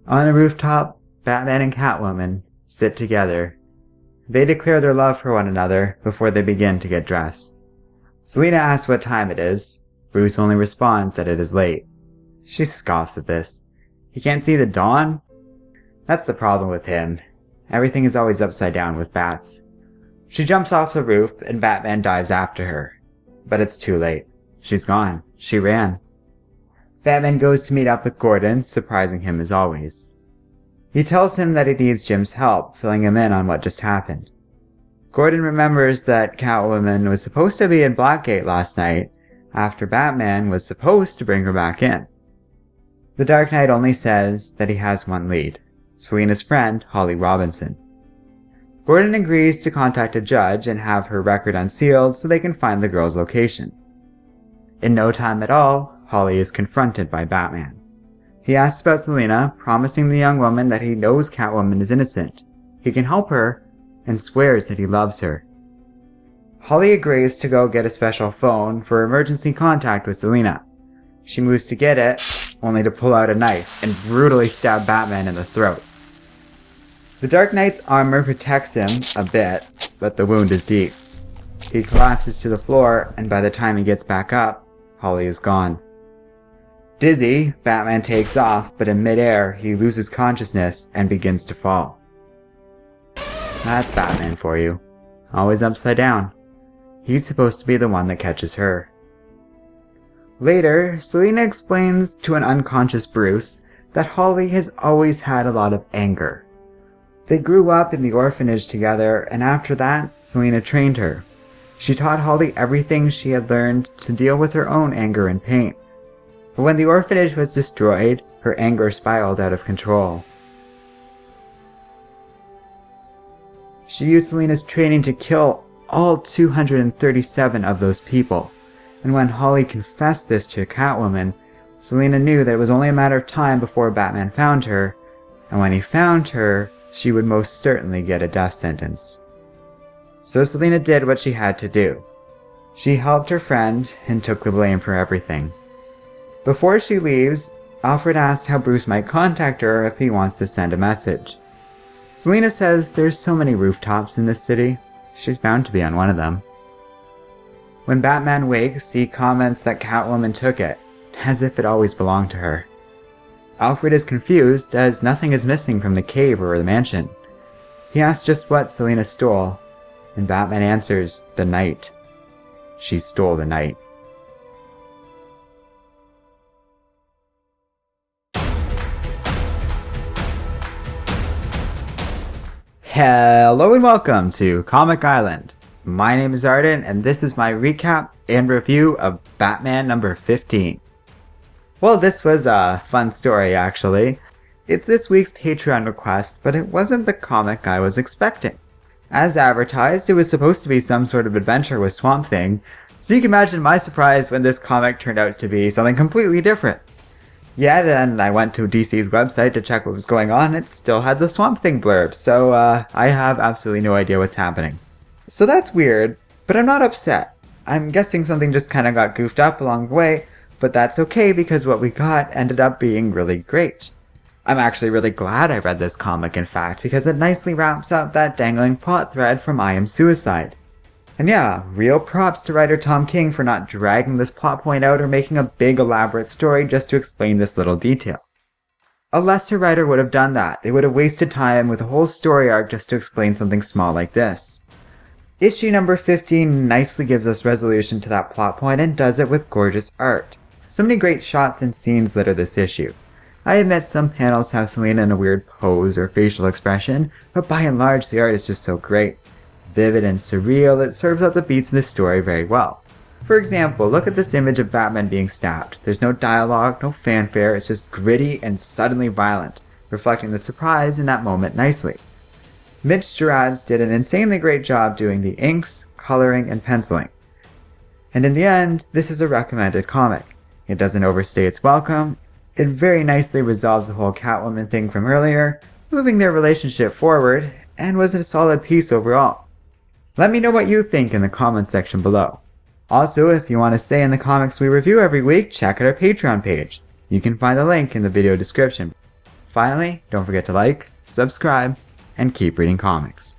On a rooftop, Batman and Catwoman sit together. They declare their love for one another before they begin to get dressed. Selina asks what time it is. Bruce only responds that it is late. She scoffs at this. He can't see the dawn? That's the problem with him. Everything is always upside down with bats. She jumps off the roof and Batman dives after her. But it's too late. She's gone. She ran. Batman goes to meet up with Gordon, surprising him as always. He tells him that he needs Jim's help, filling him in on what just happened. Gordon remembers that Catwoman was supposed to be in Blackgate last night, after Batman was supposed to bring her back in. The Dark Knight only says that he has one lead, Selina's friend, Holly Robinson. Gordon agrees to contact a judge and have her record unsealed so they can find the girl's location. In no time at all, Holly is confronted by Batman. He asks about Selina, promising the young woman that he knows Catwoman is innocent. He can help her, and swears that he loves her. Holly agrees to go get a special phone for emergency contact with Selina. She moves to get it, only to pull out a knife and brutally stab Batman in the throat. The Dark Knight's armor protects him a bit, but the wound is deep. He collapses to the floor, and by the time he gets back up, Holly is gone. Dizzy, Batman takes off, but in midair, he loses consciousness and begins to fall. That's Batman for you. Always upside down. He's supposed to be the one that catches her. Later, Selina explains to an unconscious Bruce that Holly has always had a lot of anger. They grew up in the orphanage together, and after that, Selina trained her. She taught Holly everything she had learned to deal with her own anger and pain. But when the orphanage was destroyed, her anger spiraled out of control. She used Selina's training to kill all 237 of those people, and when Holly confessed this to Catwoman, Selina knew that it was only a matter of time before Batman found her, and when he found her, she would most certainly get a death sentence. So Selina did what she had to do. She helped her friend and took the blame for everything. Before she leaves, Alfred asks how Bruce might contact her if he wants to send a message. Selina says there's so many rooftops in this city, she's bound to be on one of them. When Batman wakes, he comments that Catwoman took it, as if it always belonged to her. Alfred is confused as nothing is missing from the cave or the mansion. He asks just what Selina stole, and Batman answers, the night. She stole the night. Hello and welcome to Comic Island. My name is Arden, and this is my recap and review of Batman number 15. Well, this was a fun story, actually. It's this week's Patreon request, but it wasn't the comic I was expecting. As advertised, it was supposed to be some sort of adventure with Swamp Thing, so you can imagine my surprise when this comic turned out to be something completely different. Yeah, then I went to DC's website to check what was going on. It still had the Swamp Thing blurb, so I have absolutely no idea what's happening. So that's weird, but I'm not upset. I'm guessing something just kind of got goofed up along the way, but that's okay because what we got ended up being really great. I'm actually really glad I read this comic, in fact, because it nicely wraps up that dangling plot thread from I Am Suicide. And yeah, real props to writer Tom King for not dragging this plot point out or making a big elaborate story just to explain this little detail. A lesser writer would have done that. They would have wasted time with a whole story arc just to explain something small like this. Issue number 15 nicely gives us resolution to that plot point and does it with gorgeous art. So many great shots and scenes litter this issue. I admit some panels have Selina in a weird pose or facial expression, but by and large the art is just so great. Vivid and surreal, it serves up the beats in the story very well. For example, look at this image of Batman being stabbed. There's no dialogue, no fanfare, it's just gritty and suddenly violent, reflecting the surprise in that moment nicely. Mitch Gerads did an insanely great job doing the inks, coloring, and penciling. And in the end, this is a recommended comic. It doesn't overstay its welcome, it very nicely resolves the whole Catwoman thing from earlier, moving their relationship forward, and was a solid piece overall. Let me know what you think in the comments section below. Also, if you want to stay in the comics we review every week, check out our Patreon page. You can find the link in the video description. Finally, don't forget to like, subscribe, and keep reading comics.